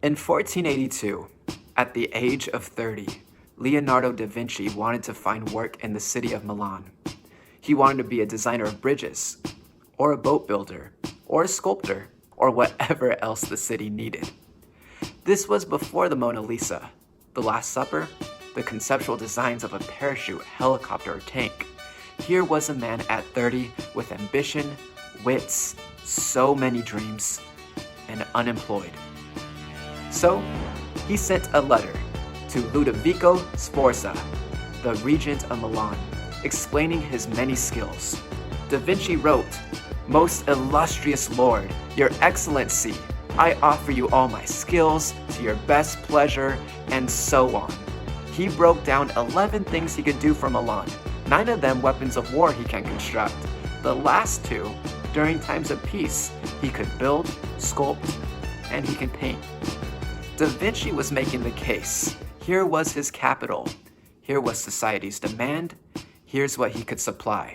In 1482, at the age of 30, Leonardo da Vinci wanted to find work in the city of Milan. He wanted to be a designer of bridges, or a boat builder, or a sculptor, or whatever else the city needed. This was before the Mona Lisa, the Last Supper, the conceptual designs of a parachute, helicopter, or tank. Here was a man at 30 with ambition, wits, so many dreams, and unemployed. So, he sent a letter to Ludovico Sforza, the regent of Milan, explaining his many skills. Da Vinci wrote, "Most illustrious Lord, your excellency, I offer you all my skills to your best pleasure," and so on. He broke down 11 things he could do for Milan, 9 of them weapons of war he can construct. The last 2, during times of peace, he could build, sculpt, and he can paint. Da Vinci was making the case. Here was his capital. Here was society's demand. Here's what he could supply.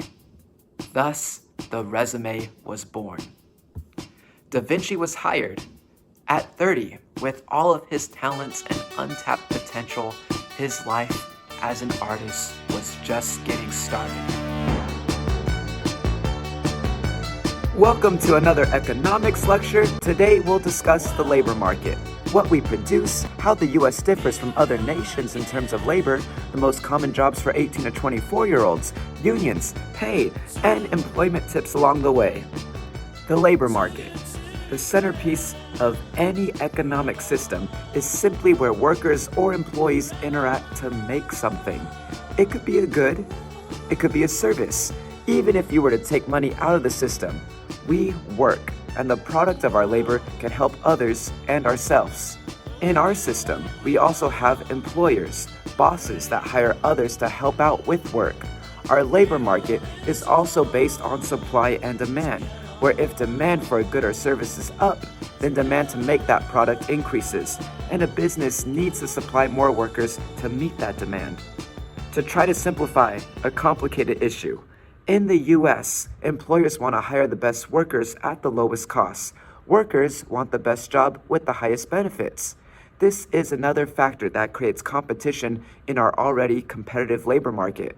Thus, the resume was born. Da Vinci was hired. At 30, with all of his talents and untapped potential, his life as an artist was just getting started. Welcome to another economics lecture. Today we'll discuss the labor market, what we produce, how the US differs from other nations in terms of labor, the most common jobs for 18 to 24-year-olds, unions, pay, and employment tips along the way. The labor market. The centerpiece of any economic system is simply where workers or employees interact to make something. It could be a good, it could be a service. Even if you were to take money out of the system, we work, and the product of our labor can help others and ourselves. In our system, we also have employers, bosses that hire others to help out with work. Our labor market is also based on supply and demand, where if demand for a good or service is up, then demand to make that product increases, and a business needs to supply more workers to meet that demand. To try to simplify a complicated issue, in the US, employers want to hire the best workers at the lowest costs. Workers want the best job with the highest benefits. This is another factor that creates competition in our already competitive labor market.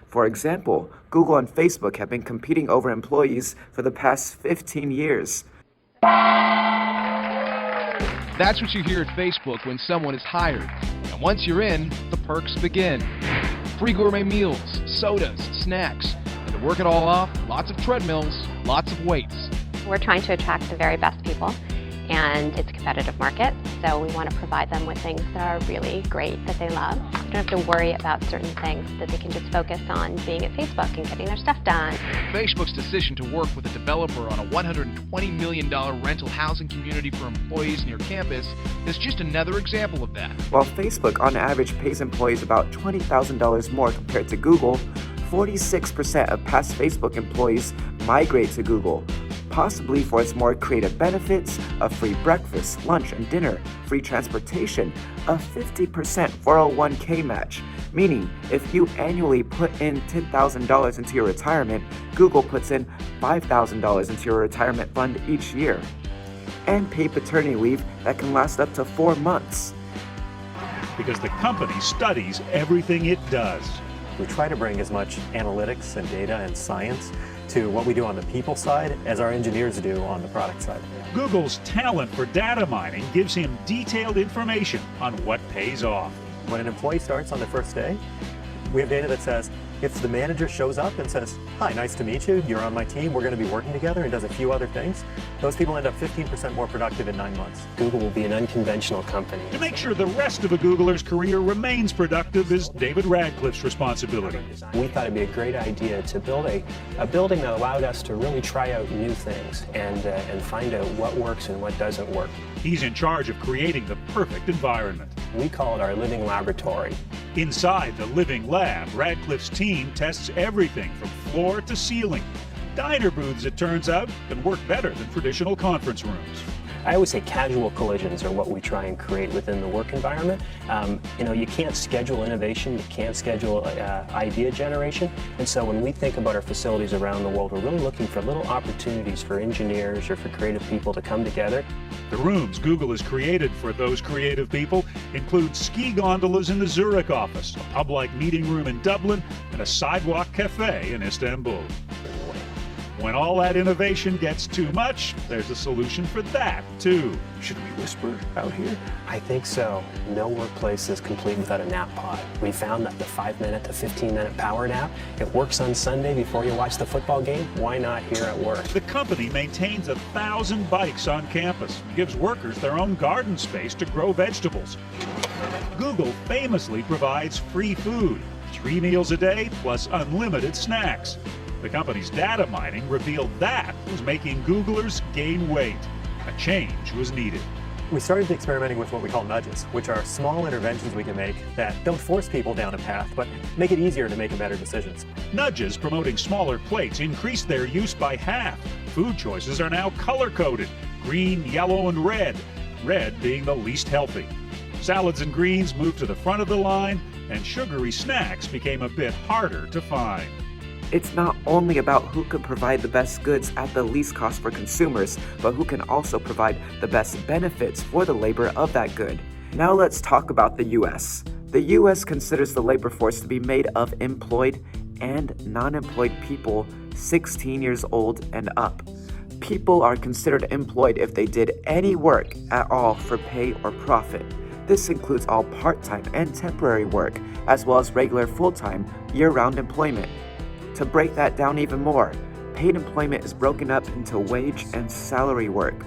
For example, Google and Facebook have been competing over employees for the past 15 years. That's what you hear at Facebook when someone is hired. And once you're in, the perks begin. Free gourmet meals, sodas, snacks. And to work it all off, lots of treadmills, lots of weights. We're trying to attract the very best people, and it's a competitive market, so we want to provide them with things that are really great that they love. They don't have to worry about certain things, that they can just focus on being at Facebook and getting their stuff done. Facebook's decision to work with a developer on a $120 million rental housing community for employees near campus is just another example of that. While Facebook on average pays employees about $20,000 more compared to Google, 46% of past Facebook employees migrate to Google, possibly for its more creative benefits, a free breakfast, lunch, and dinner, free transportation, a 50% 401k match, meaning if you annually put in $10,000 into your retirement, Google puts in $5,000 into your retirement fund each year, and paid paternity leave that can last up to 4 months. Because the company studies everything it does. We try to bring as much analytics and data and science to what we do on the people side as our engineers do on the product side. Google's talent for data mining gives him detailed information on what pays off. When an employee starts on their first day, we have data that says, if the manager shows up and says, "Hi, nice to meet you, you're on my team, we're going to be working together," and does a few other things, those people end up 15% more productive in 9 months. Google will be an unconventional company. To make sure the rest of a Googler's career remains productive is David Radcliffe's responsibility. We thought it'd be a great idea to build a building that allowed us to really try out new things and find out what works and what doesn't work. He's in charge of creating the perfect environment. We call it our living laboratory. Inside the living lab, Radcliffe's team tests everything from floor to ceiling. Diner booths, it turns out, can work better than traditional conference rooms. I always say casual collisions are what we try and create within the work environment. You can't schedule innovation, you can't schedule idea generation, and so when we think about our facilities around the world, we're really looking for little opportunities for engineers or for creative people to come together. The rooms Google has created for those creative people include ski gondolas in the Zurich office, a pub-like meeting room in Dublin, and a sidewalk cafe in Istanbul. When all that innovation gets too much, there's a solution for that, too. Should we whisper out here? I think so. No workplace is complete without a nap pod. We found that the 5-minute to 15-minute power nap, it works on Sunday before you watch the football game. Why not here at work? The company maintains 1,000 bikes on campus and gives workers their own garden space to grow vegetables. Google famously provides free food, 3 meals a day plus unlimited snacks. The company's data mining revealed that was making Googlers gain weight. A change was needed. We started experimenting with what we call nudges, which are small interventions we can make that don't force people down a path, but make it easier to make better decisions. Nudges promoting smaller plates increased their use by half. Food choices are now color-coded, green, yellow, and red, red being the least healthy. Salads and greens moved to the front of the line, and sugary snacks became a bit harder to find. It's not only about who can provide the best goods at the least cost for consumers, but who can also provide the best benefits for the labor of that good. Now let's talk about the US. The US considers the labor force to be made of employed and non-employed people 16 years old and up. People are considered employed if they did any work at all for pay or profit. This includes all part-time and temporary work, as well as regular full-time, year-round employment. To break that down even more, paid employment is broken up into wage and salary work.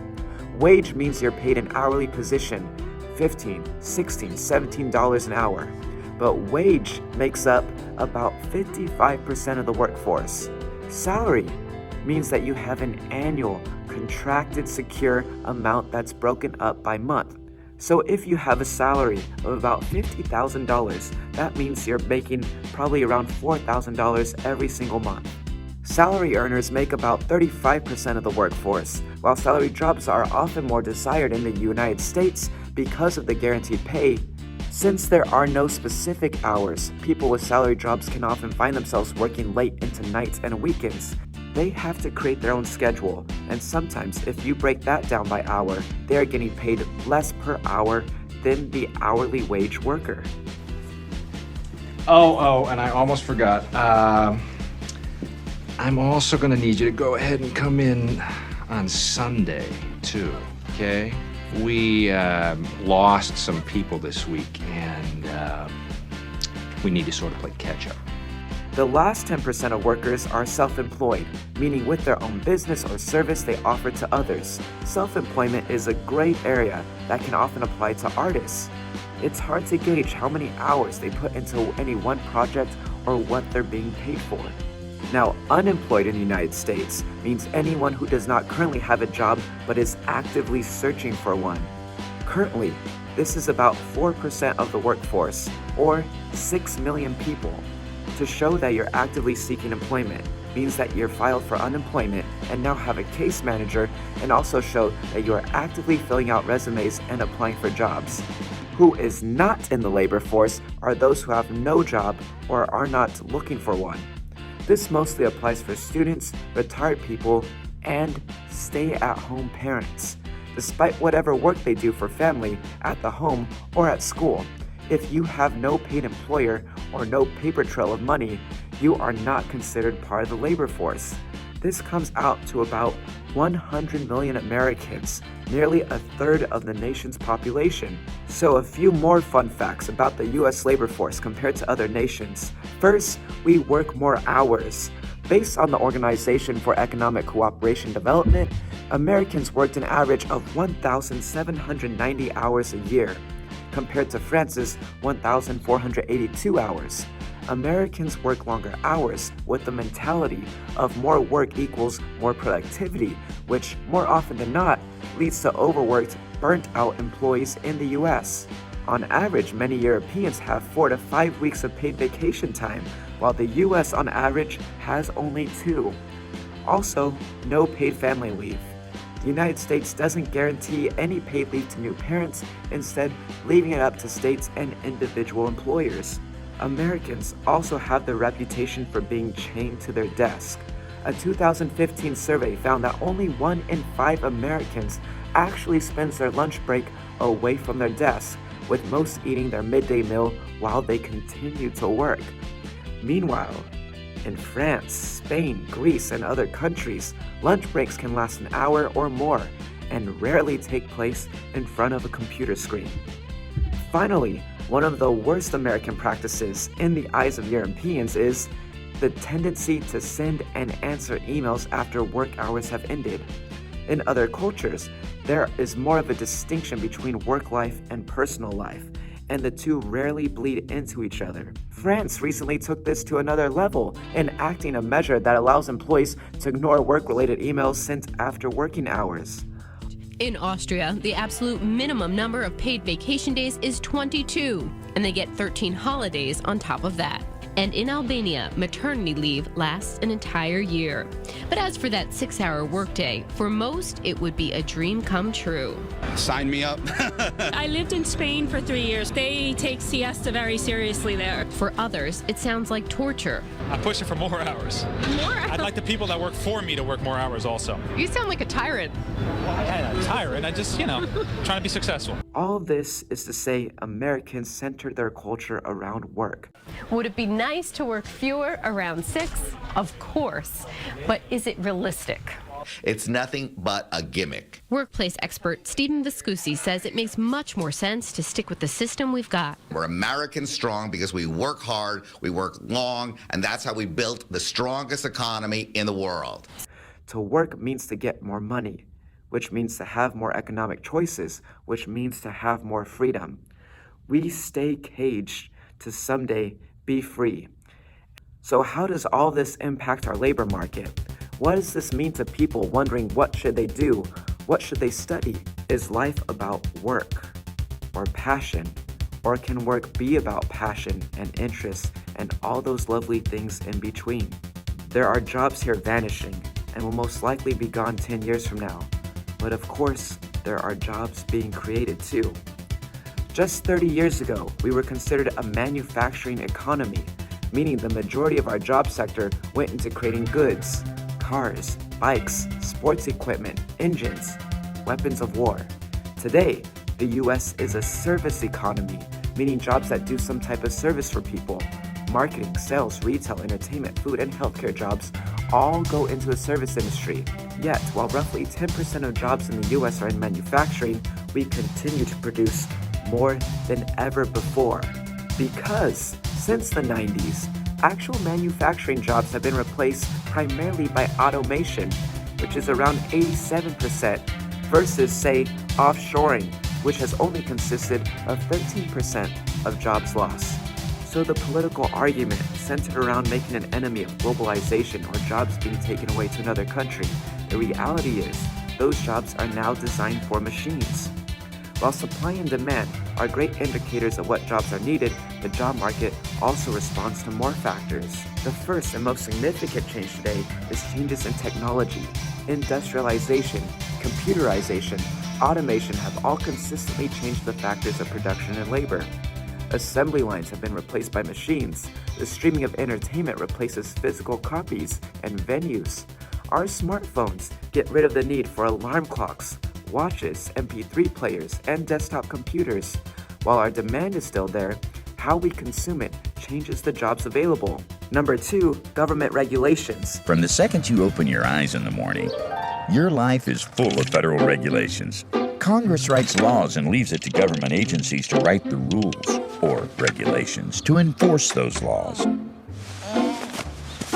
Wage means you're paid an hourly position, $15, $16, $17 an hour. But wage makes up about 55% of the workforce. Salary means that you have an annual, contracted, secure amount that's broken up by month. So if you have a salary of about $50,000, that means you're making probably around $4,000 every single month. Salary earners make about 35% of the workforce, while salary jobs are often more desired in the United States because of the guaranteed pay. Since there are no specific hours, people with salary jobs can often find themselves working late into nights and weekends. They have to create their own schedule, and sometimes if you break that down by hour, they are getting paid less per hour than the hourly wage worker. Oh, and I almost forgot. I'm also gonna need you to go ahead and come in on Sunday, too, okay? We lost some people this week, and we need to sort of play catch-up. The last 10% of workers are self-employed, meaning with their own business or service they offer to others. Self-employment is a great area that can often apply to artists. It's hard to gauge how many hours they put into any one project or what they're being paid for. Now, unemployed in the United States means anyone who does not currently have a job but is actively searching for one. Currently, this is about 4% of the workforce, or 6 million people. To show that you're actively seeking employment means that you're filed for unemployment and now have a case manager, and also show that you are actively filling out resumes and applying for jobs. Who is not in the labor force are those who have no job or are not looking for one. This mostly applies for students, retired people, and stay-at-home parents. Despite whatever work they do for family, at the home, or at school, if you have no paid employer or no paper trail of money, you are not considered part of the labor force. This comes out to about 100 million Americans, nearly a third of the nation's population. So a few more fun facts about the US labor force compared to other nations. First, we work more hours. Based on the Organization for Economic Cooperation and Development, Americans worked an average of 1,790 hours a year, compared to France's 1,482 hours. Americans work longer hours with the mentality of more work equals more productivity, which more often than not leads to overworked, burnt-out employees in the US. On average, many Europeans have 4 to 5 weeks of paid vacation time, while the US on average has only 2. Also, no paid family leave. The United States doesn't guarantee any paid leave to new parents, instead leaving it up to states and individual employers. Americans also have the reputation for being chained to their desk. A 2015 survey found that only 1 in 5 Americans actually spends their lunch break away from their desk, with most eating their midday meal while they continue to work. Meanwhile, in France, Spain, Greece, and other countries, lunch breaks can last an hour or more and rarely take place in front of a computer screen. Finally, one of the worst American practices in the eyes of Europeans is the tendency to send and answer emails after work hours have ended. In other cultures, there is more of a distinction between work life and personal life, and the two rarely bleed into each other. France recently took this to another level, enacting a measure that allows employees to ignore work-related emails sent after working hours. In Austria, the absolute minimum number of paid vacation days is 22, and they get 13 holidays on top of that. And in Albania, maternity leave lasts an entire year. But as for that 6-hour workday, for most, it would be a dream come true. Sign me up. I lived in Spain for 3 years. They take siesta very seriously there. For others, it sounds like torture. I'm pushing for more hours. More hours? I'd like the people that work for me to work more hours also. You sound like a tyrant. I'm not a tyrant. I just, trying to be successful. All this is to say Americans center their culture around work. Would it be nice to work fewer, around 6? Of course. But is it realistic? It's nothing but a gimmick. Workplace expert Stephen Viscusi says it makes much more sense to stick with the system we've got. We're American strong because we work hard, we work long, and that's how we built the strongest economy in the world. To work means to get more money, which means to have more economic choices, which means to have more freedom. We stay caged to someday be free. So how does all this impact our labor market? What does this mean to people wondering what should they do? What should they study? Is life about work or passion? Or can work be about passion and interest and all those lovely things in between? There are jobs here vanishing and will most likely be gone 10 years from now. But of course, there are jobs being created too. Just 30 years ago, we were considered a manufacturing economy, meaning the majority of our job sector went into creating goods, cars, bikes, sports equipment, engines, weapons of war. Today, the US is a service economy, meaning jobs that do some type of service for people. Marketing, sales, retail, entertainment, food, and healthcare jobs all go into the service industry. Yet, while roughly 10% of jobs in the US are in manufacturing, we continue to produce more than ever before. Because since the 90s, actual manufacturing jobs have been replaced primarily by automation, which is around 87%, versus, say, offshoring, which has only consisted of 13% of jobs lost. So the political argument centered around making an enemy of globalization or jobs being taken away to another country, the reality is those jobs are now designed for machines. While supply and demand are great indicators of what jobs are needed, the job market also responds to more factors. The first and most significant change today is changes in technology. Industrialization, computerization, automation have all consistently changed the factors of production and labor. Assembly lines have been replaced by machines. The streaming of entertainment replaces physical copies and venues. Our smartphones get rid of the need for alarm clocks, watches, MP3 players, and desktop computers. While our demand is still there, how we consume it changes the jobs available. Number 2, government regulations. From the second you open your eyes in the morning, your life is full of federal regulations. Congress writes laws and leaves it to government agencies to write the rules, or regulations, to enforce those laws.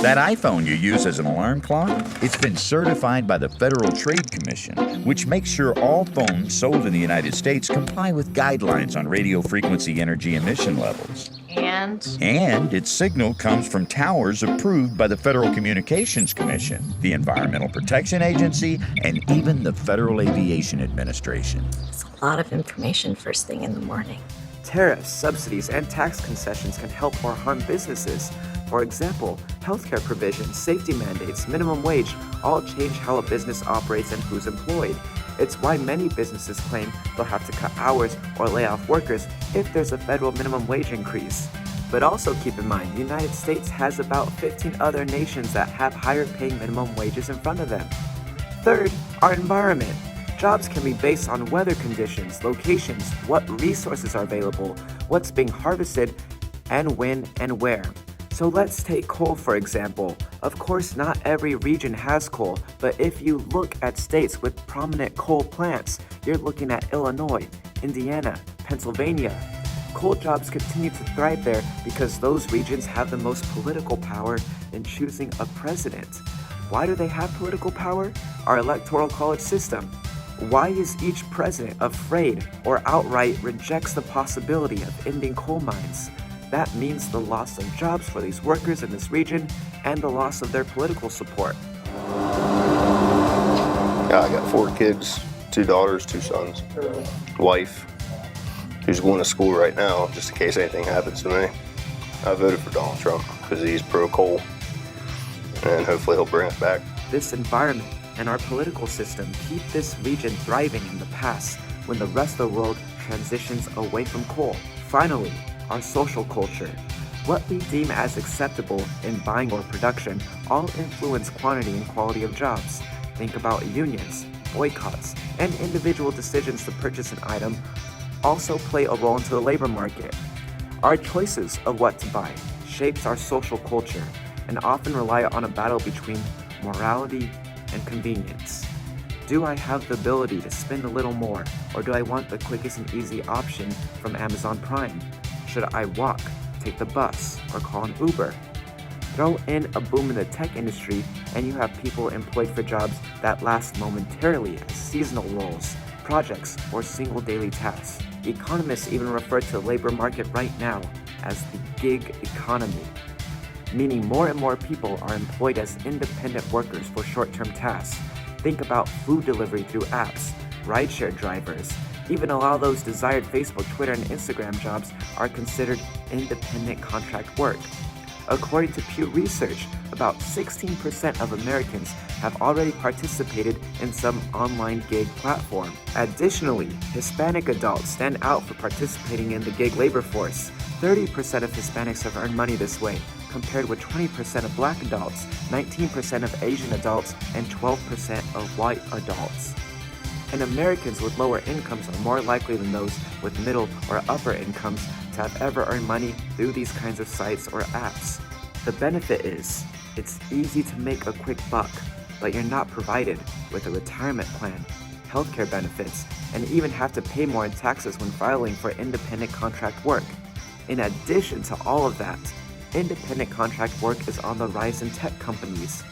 That iPhone you use as an alarm clock, it's been certified by the Federal Trade Commission, which makes sure all phones sold in the United States comply with guidelines on radio frequency energy emission levels. And its signal comes from towers approved by the Federal Communications Commission, the Environmental Protection Agency, and even the Federal Aviation Administration. It's a lot of information first thing in the morning. Tariffs, subsidies, and tax concessions can help or harm businesses, For example, healthcare provisions, safety mandates, minimum wage all change how a business operates and who's employed. It's why many businesses claim they'll have to cut hours or lay off workers if there's a federal minimum wage increase. But also keep in mind, the United States has about 15 other nations that have higher paying minimum wages in front of them. Third, our environment. Jobs can be based on weather conditions, locations, what resources are available, what's being harvested, and when and where. So let's take coal for example. Of course, not every region has coal, but if you look at states with prominent coal plants, you're looking at Illinois, Indiana, Pennsylvania. Coal jobs continue to thrive there because those regions have the most political power in choosing a president. Why do they have political power? Our electoral college system. Why is each president afraid or outright rejects the possibility of ending coal mines? That means the loss of jobs for these workers in this region and the loss of their political support. I got 4 kids, 2 daughters, 2 sons, wife, who's going to school right now just in case anything happens to me. I voted for Donald Trump because he's pro-coal, and hopefully he'll bring us back. This environment and our political system keep this region thriving in the past when the rest of the world transitions away from coal. Finally, our social culture. What we deem as acceptable in buying or production all influence quantity and quality of jobs. Think about unions, boycotts, and individual decisions to purchase an item also play a role into the labor market. Our choices of what to buy shapes our social culture and often rely on a battle between morality and convenience. Do I have the ability to spend a little more, or do I want the quickest and easy option from Amazon Prime? Should I walk, take the bus, or call an Uber? Throw in a boom in the tech industry and you have people employed for jobs that last momentarily as seasonal roles, projects, or single daily tasks. Economists even refer to the labor market right now as the gig economy, meaning more and more people are employed as independent workers for short-term tasks. Think about food delivery through apps, rideshare drivers. Even a lot of those desired Facebook, Twitter, and Instagram jobs are considered independent contract work. According to Pew Research, about 16% of Americans have already participated in some online gig platform. Additionally, Hispanic adults stand out for participating in the gig labor force. 30% of Hispanics have earned money this way, compared with 20% of Black adults, 19% of Asian adults, and 12% of white adults. And Americans with lower incomes are more likely than those with middle or upper incomes to have ever earned money through these kinds of sites or apps. The benefit is, it's easy to make a quick buck, but you're not provided with a retirement plan, healthcare benefits, and even have to pay more in taxes when filing for independent contract work. In addition to all of that, independent contract work is on the rise in tech companies,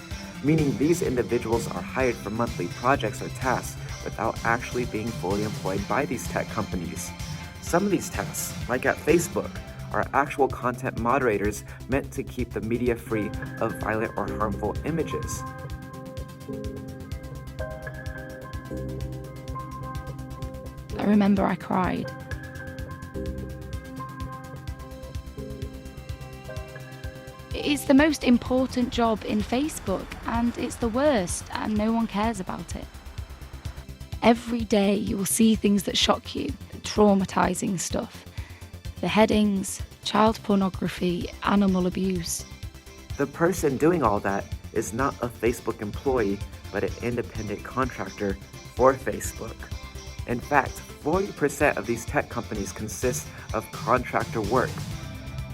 meaning these individuals are hired for monthly projects or tasks without actually being fully employed by these tech companies. Some of these tasks, like at Facebook, are actual content moderators meant to keep the media free of violent or harmful images. I remember I cried. It's the most important job in Facebook, and it's the worst, and no one cares about it. Every day you will see things that shock you, traumatizing stuff. The headings, child pornography, animal abuse. The person doing all that is not a Facebook employee, but an independent contractor for Facebook. In fact, 40% of these tech companies consist of contractor work,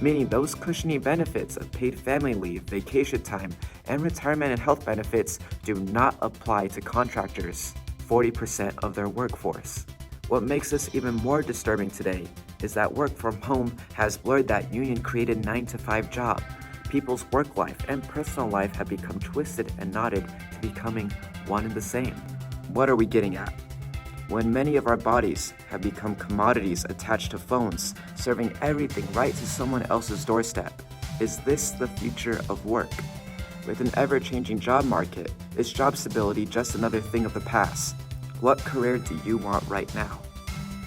meaning those cushiony benefits of paid family leave, vacation time, and retirement and health benefits do not apply to contractors, 40% of their workforce. What makes this even more disturbing today is that work from home has blurred that union-created 9-to-5 job. People's work life and personal life have become twisted and knotted to becoming one and the same. What are we getting at? When many of our bodies have become commodities attached to phones, serving everything right to someone else's doorstep, is this the future of work? With an ever-changing job market, is job stability just another thing of the past? What career do you want right now?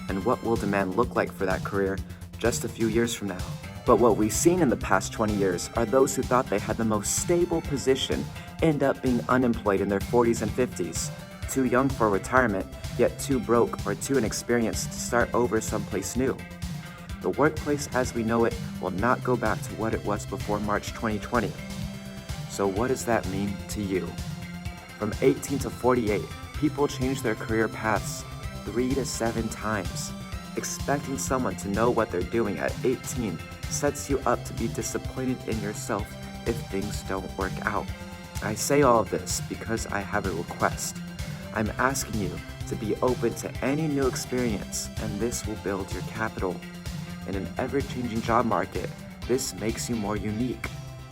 And what will demand look like for that career just a few years from now? But what we've seen in the past 20 years are those who thought they had the most stable position end up being unemployed in their 40s and 50s, too young for retirement, yet too broke or too inexperienced to start over someplace new. The workplace as we know it will not go back to what it was before March 2020. So what does that mean to you? From 18 to 48, people change their career paths 3 to 7 times. Expecting someone to know what they're doing at 18 sets you up to be disappointed in yourself if things don't work out. I say all of this because I have a request. I'm asking you to be open to any new experience, and this will build your capital. In an ever-changing job market, this makes you more unique.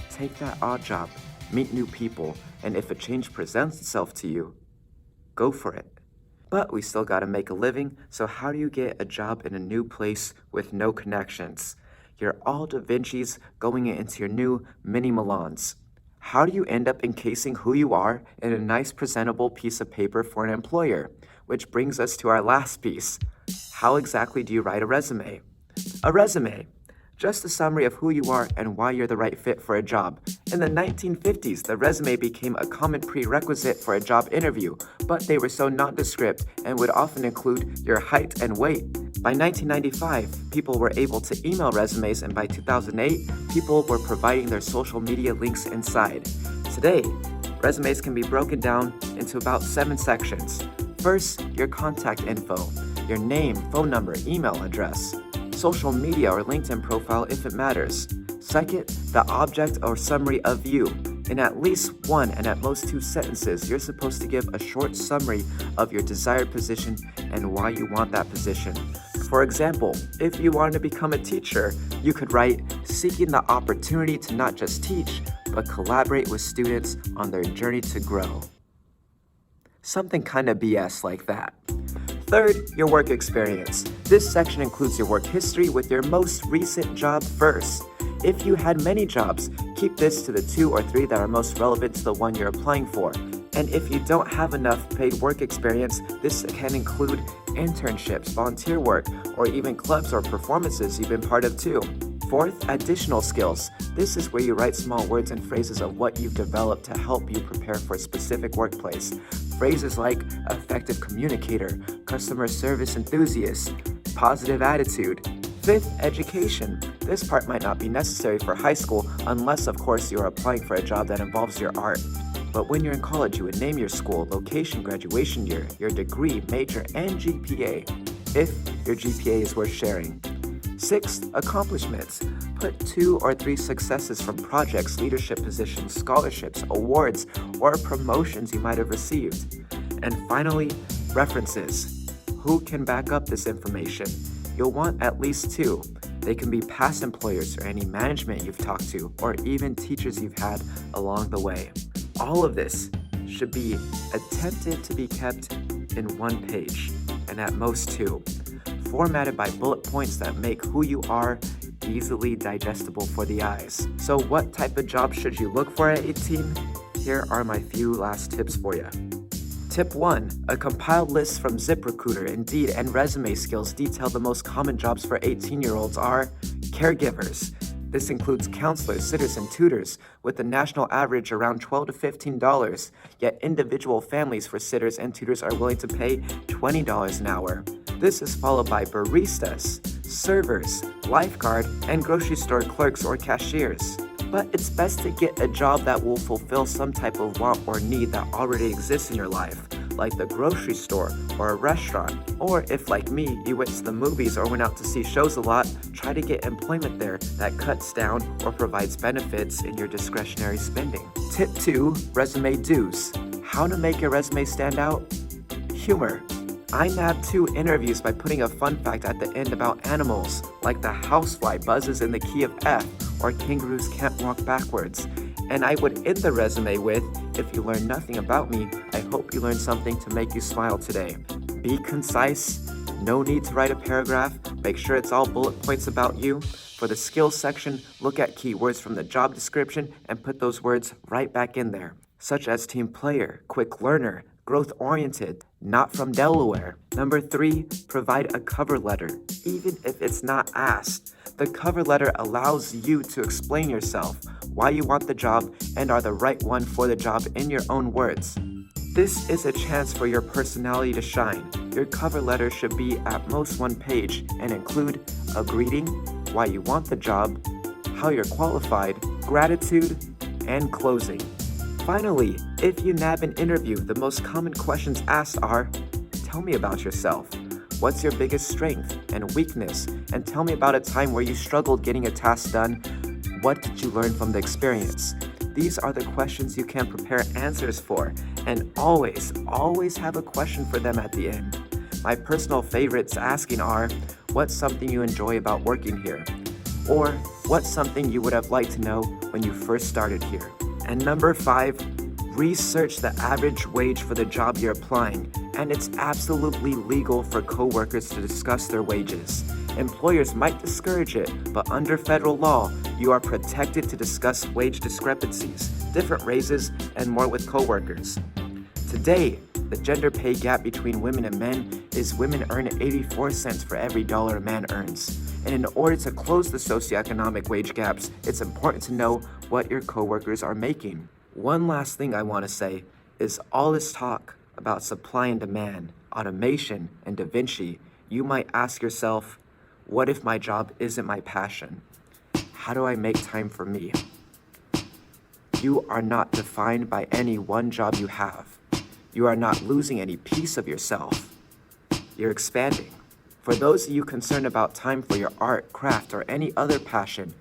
Take that odd job, meet new people, and if a change presents itself to you, go for it. But we still gotta make a living, so how do you get a job in a new place with no connections? You're all Da Vinci's going into your new mini Milans. How do you end up encasing who you are in a nice presentable piece of paper for an employer? Which brings us to our last piece. How exactly do you write a resume? A resume, just a summary of who you are and why you're the right fit for a job. In the 1950s, the resume became a common prerequisite for a job interview, but they were so nondescript and would often include your height and weight. By 1995, people were able to email resumes, and by 2008, people were providing their social media links inside. Today, resumes can be broken down into about 7 sections. First, your contact info, your name, phone number, email address, social media or LinkedIn profile if it matters. Second, the object or summary of you. In at least 1 and at most 2 sentences, you're supposed to give a short summary of your desired position and why you want that position. For example, if you wanted to become a teacher, you could write, seeking the opportunity to not just teach, but collaborate with students on their journey to grow. Something kinda BS like that. Third, your work experience. This section includes your work history with your most recent job first. If you had many jobs, keep this to the 2 or 3 that are most relevant to the one you're applying for. And if you don't have enough paid work experience, this can include internships, volunteer work, or even clubs or performances you've been part of too. Fourth, additional skills. This is where you write small words and phrases of what you've developed to help you prepare for a specific workplace. Phrases like effective communicator, customer service enthusiast, positive attitude. Fifth, education. This part might not be necessary for high school unless, of course, you're applying for a job that involves your art. But when you're in college, you would name your school, location, graduation year, your degree, major, and GPA, if your GPA is worth sharing. Sixth, accomplishments. Put 2 or 3 successes from projects, leadership positions, scholarships, awards, or promotions you might have received. And finally, references. Who can back up this information? You'll want at least 2. They can be past employers or any management you've talked to, or even teachers you've had along the way. All of this should be attempted to be kept in 1 page, and at most 2, formatted by bullet points that make who you are easily digestible for the eyes. So what type of job should you look for at 18? Here are my few last tips for you. Tip 1. A compiled list from ZipRecruiter, Indeed, and Resume Skills detail the most common jobs for 18-year-olds are caregivers. This includes counselors, sitters, and tutors, with the national average around $12 to $15, yet individual families for sitters and tutors are willing to pay $20 an hour. This is followed by baristas, servers, lifeguard, and grocery store clerks or cashiers. But it's best to get a job that will fulfill some type of want or need that already exists in your life, like the grocery store or a restaurant. Or if, like me, you went to the movies or went out to see shows a lot, try to get employment there that cuts down or provides benefits in your discretionary spending. Tip 2, resume do's. How to make your resume stand out? Humor. I nabbed 2 interviews by putting a fun fact at the end about animals, like the housefly buzzes in the key of F, or kangaroos can't walk backwards. And I would end the resume with, if you learn nothing about me, I hope you learned something to make you smile today. Be concise, no need to write a paragraph, make sure it's all bullet points about you. For the skills section, look at keywords from the job description and put those words right back in there, such as team player, quick learner, growth-oriented, not from Delaware. Number 3, provide a cover letter, even if it's not asked. The cover letter allows you to explain yourself, why you want the job, and are the right one for the job in your own words. This is a chance for your personality to shine. Your cover letter should be at most 1 page and include a greeting, why you want the job, how you're qualified, gratitude, and closing. Finally, if you nab an interview, the most common questions asked are, tell me about yourself. What's your biggest strength and weakness? And tell me about a time where you struggled getting a task done. What did you learn from the experience? These are the questions you can prepare answers for, and always have a question for them at the end. My personal favorites asking are, what's something you enjoy about working here? Or, what's something you would have liked to know when you first started here? And number 5, research the average wage for the job you're applying, and it's absolutely legal for coworkers to discuss their wages. Employers might discourage it, but under federal law, you are protected to discuss wage discrepancies, different raises, and more with coworkers. Today, the gender pay gap between women and men is women earn 84 cents for every dollar a man earns. And in order to close the socioeconomic wage gaps, it's important to know what your coworkers are making. One last thing I want to say is all this talk about supply and demand, automation, and Da Vinci, you might ask yourself, what if my job isn't my passion? How do I make time for me? You are not defined by any one job you have. You are not losing any piece of yourself. You're expanding. For those of you concerned about time for your art, craft, or any other passion,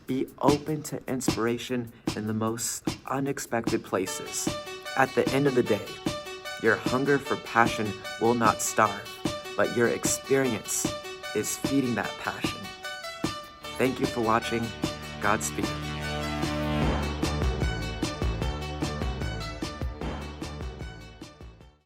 be open to inspiration in the most unexpected places. At the end of the day, your hunger for passion will not starve, but your experience is feeding that passion. Thank you for watching. Godspeed.